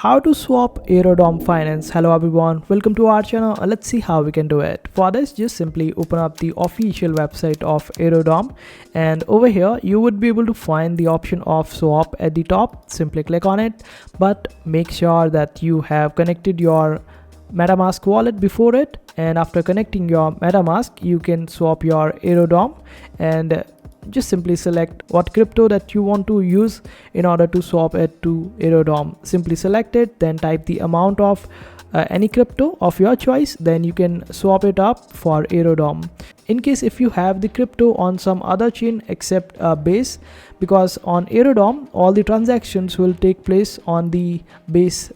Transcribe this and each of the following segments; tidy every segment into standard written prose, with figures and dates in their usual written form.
How to swap Aerodrome finance. Hello everyone, welcome to our channel. Let's see how we can do it. For this, just simply open up the official website of Aerodrome, and over here you would be able to find the option of swap at the top. Simply click on it, but make sure that you have connected your MetaMask wallet before it, and after connecting your MetaMask you can swap your Aerodrome, and just simply select what crypto that you want to use in order to swap it to Aerodrome. Simply select it, then type the amount of any crypto of your choice, then you can swap it up for Aerodrome. In case if you have the crypto on some other chain except Base, because on Aerodrome all the transactions will take place on the Base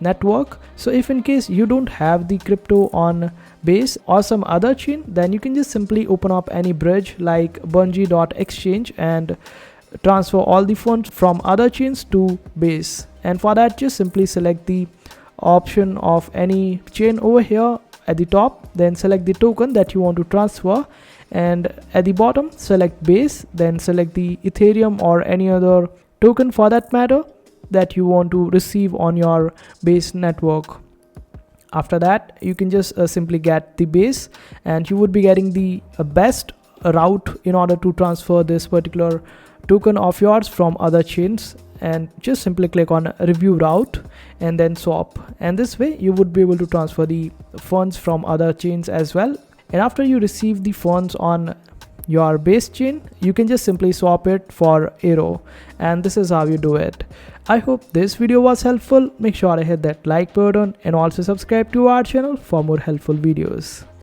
network. So if in case you don't have the crypto on Base or some other chain, then you can just simply open up any bridge like bungee.exchange and transfer all the funds from other chains to Base. And for that, just simply select the option of any chain over here at the top, then select the token that you want to transfer, and at the bottom select Base, then select the Ethereum or any other token for that matter that you want to receive on your Base network. After that, you can just simply get the Base, and you would be getting the best route in order to transfer this particular token of yours from other chains, and just simply click on review route and then swap, and this way you would be able to transfer the funds from other chains as well. And after you receive the funds on your Base chain, you can just simply swap it for Aero, and this is how you do it. I hope this video was helpful. Make sure to hit that like button and also subscribe to our channel for more helpful videos.